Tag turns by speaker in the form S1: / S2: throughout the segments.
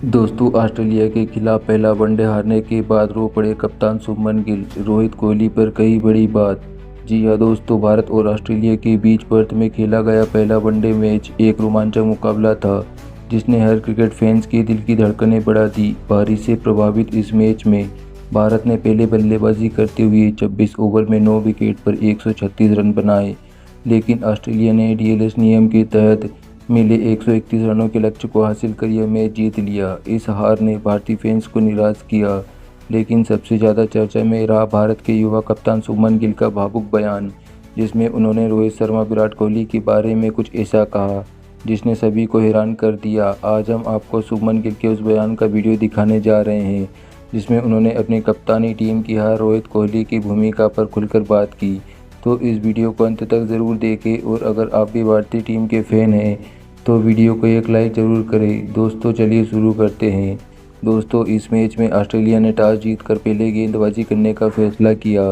S1: दोस्तों, ऑस्ट्रेलिया के खिलाफ पहला वनडे हारने के बाद रो पड़े कप्तान शुभमन गिल। रोहित कोहली पर कही बड़ी बात। जी हां दोस्तों, भारत और ऑस्ट्रेलिया के बीच पर्थ में खेला गया पहला वनडे मैच एक रोमांचक मुकाबला था, जिसने हर क्रिकेट फैंस के दिल की धड़कनें बढ़ा दी। बारिश से प्रभावित इस मैच में भारत ने पहले बल्लेबाजी करते हुए 26 ओवर में 9 विकेट पर 136 रन बनाए, लेकिन ऑस्ट्रेलिया ने डीएलएस नियम के तहत मिले 131 रनों के लक्ष्य को हासिल कर यह मैच जीत लिया। इस हार ने भारतीय फैंस को निराश किया, लेकिन सबसे ज़्यादा चर्चा में रहा भारत के युवा कप्तान शुभमन गिल का भावुक बयान, जिसमें उन्होंने रोहित शर्मा, विराट कोहली के बारे में कुछ ऐसा कहा जिसने सभी को हैरान कर दिया। आज हम आपको शुभमन गिल के उस बयान का वीडियो दिखाने जा रहे हैं, जिसमें उन्होंने अपनी कप्तानी टीम की हार, रोहित कोहली की भूमिका पर खुलकर बात की। तो इस वीडियो को अंत तक ज़रूर देखें, और अगर आप भी भारतीय टीम के फ़ैन हैं तो वीडियो को एक लाइक ज़रूर करें। दोस्तों, चलिए शुरू करते हैं। दोस्तों, इस मैच में ऑस्ट्रेलिया ने टॉस जीतकर पहले गेंदबाजी करने का फैसला किया,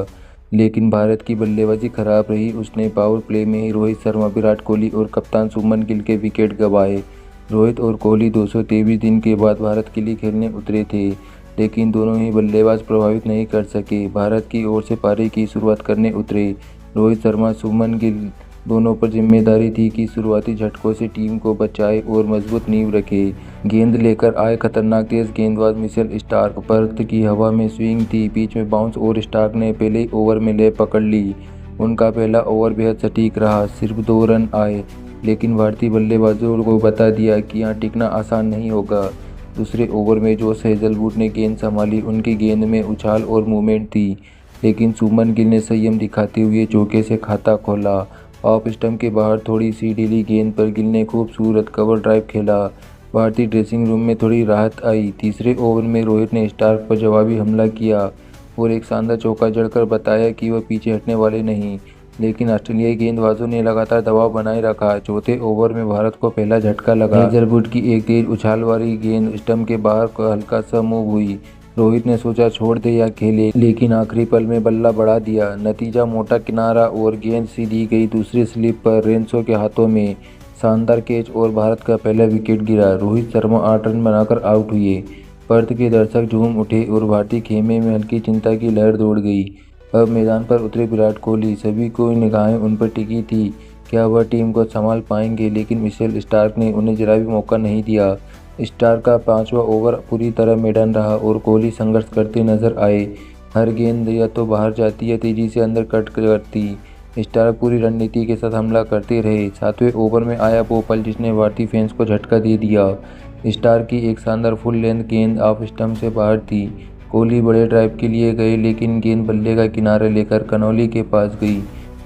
S1: लेकिन भारत की बल्लेबाजी खराब रही। उसने पावर प्ले में ही रोहित शर्मा, विराट कोहली और कप्तान शुभमन गिल के विकेट गंवाए। रोहित और कोहली 223 दिन के बाद भारत के लिए खेलने उतरे थे, लेकिन दोनों ही बल्लेबाज प्रभावित नहीं कर सके। भारत की ओर से पारी की शुरुआत करने उतरे रोहित शर्मा, शुभमन गिल दोनों पर जिम्मेदारी थी कि शुरुआती झटकों से टीम को बचाए और मजबूत नींव रखे। गेंद लेकर आए खतरनाक तेज गेंदबाज मिचेल स्टार्क। पर्थ की हवा में स्विंग थी, बीच में बाउंस, और स्टार्क ने पहले ही ओवर में ले पकड़ ली। उनका पहला ओवर बेहद सटीक रहा, सिर्फ 2 रन आए, लेकिन भारतीय बल्लेबाजों को बता दिया कि यहाँ टिकना आसान नहीं होगा। दूसरे ओवर में जोश हेजलवुड ने गेंद संभाली। उनकी गेंद में उछाल और मूवमेंट थी, लेकिन शुभमन गिल ने संयम दिखाते हुए चौके से खाता खोला। ऑफ स्टंप के बाहर थोड़ी सी ढीली गेंद पर गिल ने खूबसूरत कवर ड्राइव खेला। भारतीय ड्रेसिंग रूम में थोड़ी राहत आई। तीसरे ओवर में रोहित ने स्टार्क पर जवाबी हमला किया और एक शानदार चौका जड़कर बताया कि वह पीछे हटने वाले नहीं, लेकिन ऑस्ट्रेलियाई गेंदबाजों ने लगातार दबाव बनाए रखा। चौथे ओवर में भारत को पहला झटका लगा। हेजलवुड की एक तेज उछाल वाली गेंद स्टंप के बाहर हल्का सा मूव हुई। रोहित ने सोचा छोड़ दे या खेले, लेकिन आखिरी पल में बल्ला बढ़ा दिया। नतीजा मोटा किनारा और गेंद सीधी गई दूसरी स्लिप पर रेनशो के हाथों में। शानदार कैच और भारत का पहला विकेट गिरा। रोहित शर्मा 8 रन बनाकर आउट हुए। पर्थ के दर्शक झूम उठे और भारतीय खेमे में हल्की चिंता की लहर दौड़ गई। अब मैदान पर उतरे विराट कोहली। सभी को निगाहें उन पर टिकी थी। क्या वह टीम को संभाल पाएंगे? लेकिन मिचेल स्टार्क ने उन्हें जरा भी मौका नहीं दिया। स्टार्क का 5वां ओवर पूरी तरह मेडन रहा और कोहली संघर्ष करते नजर आए। हर गेंद या तो बाहर जाती या तेजी से अंदर कट करती। स्टार्क पूरी रणनीति के साथ हमला करते रहे। 7वें ओवर में आया वो पल जिसने भारतीय फैंस को झटका दे दिया। स्टार्क की एक शानदार फुल लेंथ गेंद ऑफ स्टंप से बाहर थी। कोहली बड़े ड्राइव के लिए गए, लेकिन गेंद बल्ले का किनारे लेकर कनौली के पास गई,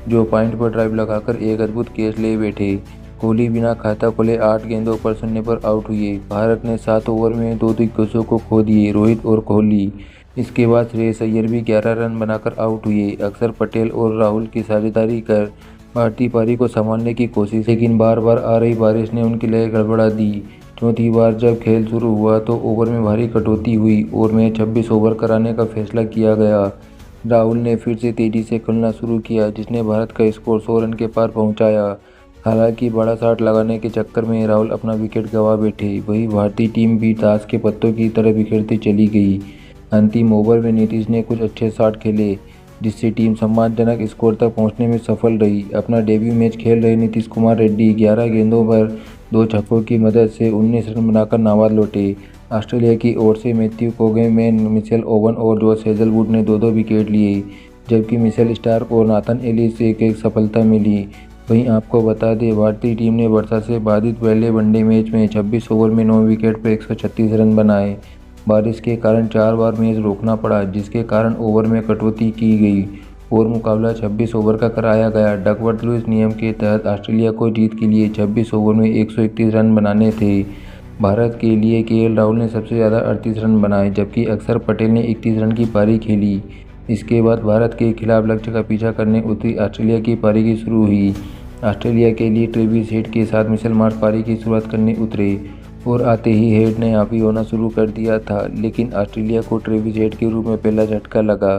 S1: जो पॉइंट पर ड्राइव लगाकर एक अद्भुत कैच ले बैठे। कोहली बिना खाता खोले 8 गेंदों पर 0 पर आउट हुए। भारत ने 7 ओवर में 2 दिग्गजों को खो दिए, रोहित और कोहली। इसके बाद श्रेयस अय्यर भी 11 रन बनाकर आउट हुए। अक्षर पटेल और राहुल की साझेदारी कर भारतीय पारी को संभालने की कोशिश, लेकिन बार बार आ रही बारिश ने उनकी लय गड़बड़ा दी। चौथी बार जब खेल शुरू हुआ तो ओवर में भारी कटौती हुई और मैच 26 ओवर कराने का फैसला किया गया। राहुल ने फिर से तेजी से खेलना शुरू किया, जिसने भारत का स्कोर 100 रन के पार पहुंचाया। हालांकि बड़ा शॉट लगाने के चक्कर में राहुल अपना विकेट गंवा बैठे। वहीं भारतीय टीम भी ताश के पत्तों की तरह बिखरती चली गई। अंतिम ओवर में नीतीश ने कुछ अच्छे शॉट खेले, जिससे टीम सम्मानजनक स्कोर तक पहुंचने में सफल रही। अपना डेब्यू मैच खेल रहे नीतीश कुमार रेड्डी 11 गेंदों पर 2 छक्कों की मदद से 19 रन बनाकर नाबाद लौटे। ऑस्ट्रेलिया की ओर से मैथ्यू कोगेमैन, मिचेल ओवन और जोश हेजलवुड ने 2-2 विकेट लिए, जबकि मिचेल स्टार्क और नाथन एलिस से एक सफलता मिली। वहीं आपको बता दें, भारतीय टीम ने वर्षा से बाधित पहले वनडे मैच में 26 ओवर में 9 विकेट पर 136 रन बनाए। बारिश के कारण 4 बार मैच रोकना पड़ा, जिसके कारण ओवर में कटौती की गई और मुकाबला 26 ओवर का कराया गया। डकवर्थ-लुईस नियम के तहत ऑस्ट्रेलिया को जीत के लिए 26 ओवर में 131 रन बनाने थे। भारत के लिए केएल राहुल ने सबसे ज़्यादा 38 रन बनाए, जबकि अक्षर पटेल ने 31 रन की पारी खेली। इसके बाद भारत के खिलाफ लक्ष्य का पीछा करने उतरी ऑस्ट्रेलिया की पारी की शुरू हुई। ऑस्ट्रेलिया के लिए ट्रेविस हेड के साथ मिचेल मार्श पारी की शुरुआत करने उतरे और आते ही हेड ने हावी होना शुरू कर दिया था, लेकिन ऑस्ट्रेलिया को ट्रेविस हेड के रूप में पहला झटका लगा।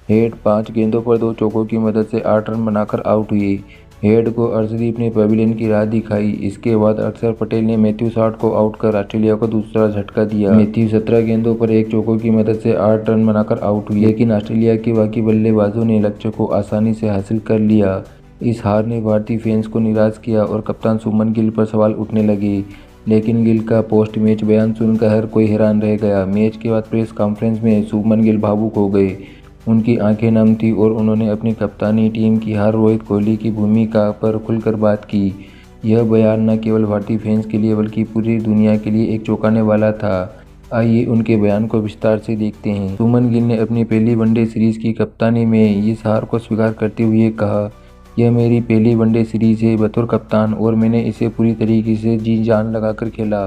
S1: हेड 5 गेंदों पर 2 चौकों की मदद से 8 रन बनाकर आउट हुए। हेड को अर्शदीप ने पवेलियन की राह दिखाई। इसके बाद अक्षर पटेल ने मैथ्यू शॉट को आउट कर ऑस्ट्रेलिया को दूसरा झटका दिया। मैथ्यू 17 गेंदों पर 1 चौकों की मदद से 8 रन बनाकर आउट हुई, लेकिन ऑस्ट्रेलिया के बाकी बल्लेबाजों ने लक्ष्य को आसानी से हासिल कर लिया। इस हार ने भारतीय फैंस को निराश किया और कप्तान शुभमन गिल पर सवाल उठने लगे, लेकिन गिल का पोस्ट मैच बयान सुनकर हर कोई हैरान रह गया। मैच के बाद प्रेस कॉन्फ्रेंस में शुभमन गिल भावुक हो गए। उनकी आंखें नम थीं और उन्होंने अपनी कप्तानी टीम की हार रोहित कोहली की भूमिका पर खुलकर बात की। यह बयान न केवल भारतीय फैंस के लिए बल्कि पूरी दुनिया के लिए एक चौंकाने वाला था। आइए उनके बयान को विस्तार से देखते हैं। शुभमन गिल ने अपनी पहली वनडे सीरीज की कप्तानी में इस हार को स्वीकार करते हुए कहा, यह मेरी पहली वनडे सीरीज है बतौर कप्तान और मैंने इसे पूरी तरीके से जी जान लगाकर खेला।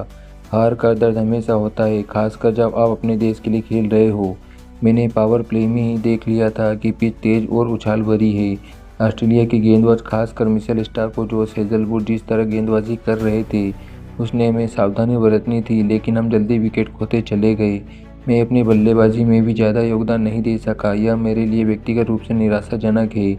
S1: हार का दर्द हमेशा होता है, खासकर जब आप अपने देश के लिए खेल रहे हो। मैंने पावर प्ले में ही देख लिया था कि पिच तेज और उछाल भरी है। ऑस्ट्रेलिया के गेंदबाज खासकर मिचेल स्टार्क और जोश हेजलवुड जिस तरह गेंदबाजी कर रहे थे उसने हमें सावधानी बरतनी थी, लेकिन हम जल्दी विकेट खोते चले गए। मैं अपनी बल्लेबाजी में भी ज़्यादा योगदान नहीं दे सका। यह मेरे लिए व्यक्तिगत रूप से निराशाजनक है,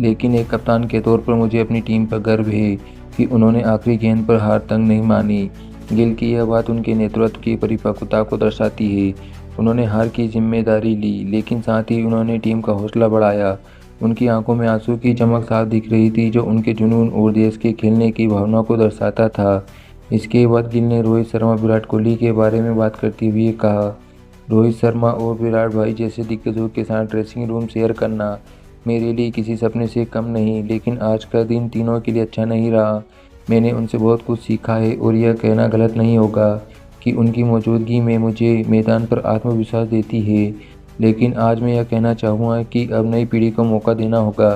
S1: लेकिन एक कप्तान के तौर पर मुझे अपनी टीम पर गर्व है कि उन्होंने आखिरी गेंद पर हार तक नहीं मानी। गिल की यह बात उनके नेतृत्व की परिपक्वता को दर्शाती है। उन्होंने हार की जिम्मेदारी ली, लेकिन साथ ही उन्होंने टीम का हौसला बढ़ाया। उनकी आंखों में आंसू की चमक साफ दिख रही थी, जो उनके जुनून और देश के खेलने की भावना को दर्शाता था। इसके बाद गिल ने रोहित शर्मा विराट कोहली के बारे में बात करते हुए कहा, रोहित शर्मा और विराट भाई जैसे दिग्गजों के साथ ड्रेसिंग रूम शेयर करना मेरे लिए किसी सपने से कम नहीं, लेकिन आज का दिन तीनों के लिए अच्छा नहीं रहा। मैंने उनसे बहुत कुछ सीखा है और यह कहना गलत नहीं होगा कि उनकी मौजूदगी में मुझे मैदान पर आत्मविश्वास देती है, लेकिन आज मैं यह कहना चाहूँगा कि अब नई पीढ़ी को मौका देना होगा।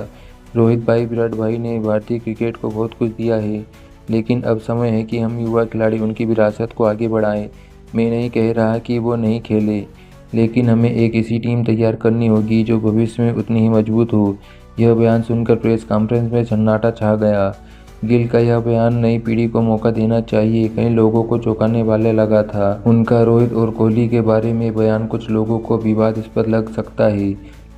S1: रोहित भाई, विराट भाई ने भारतीय क्रिकेट को बहुत कुछ दिया है, लेकिन अब समय है कि हम युवा खिलाड़ी उनकी विरासत को आगे बढ़ाएं। मैं नहीं कह रहा कि वो नहीं खेले, लेकिन हमें एक ऐसी टीम तैयार करनी होगी जो भविष्य में उतनी ही मजबूत हो। यह बयान सुनकर प्रेस कॉन्फ्रेंस में सन्नाटा छा गया। गिल का यह बयान नई पीढ़ी को मौका देना चाहिए कई लोगों को चौंकाने वाला लगा था। उनका रोहित और कोहली के बारे में बयान कुछ लोगों को विवादास्पद लग सकता है,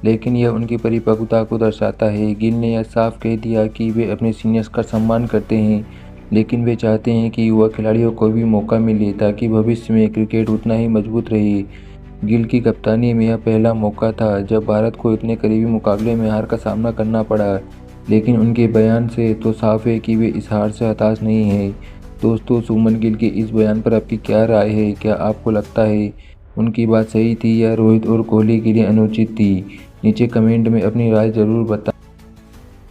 S1: लेकिन यह उनकी परिपक्वता को दर्शाता है। गिल ने यह साफ कह दिया कि वे अपने सीनियर्स का सम्मान करते हैं, लेकिन वे चाहते हैं कि युवा खिलाड़ियों को भी मौका मिले ताकि भविष्य में क्रिकेट उतना ही मजबूत रहे। गिल की कप्तानी में यह पहला मौका था जब भारत को इतने करीबी मुकाबले में हार का सामना करना पड़ा, लेकिन उनके बयान से तो साफ है कि वे इस हार से हताश नहीं हैं। दोस्तों, शुभमन गिल के इस बयान पर आपकी क्या राय है? क्या आपको लगता है उनकी बात सही थी या रोहित और कोहली के लिए अनुचित थी? नीचे कमेंट में अपनी राय ज़रूर बताएं।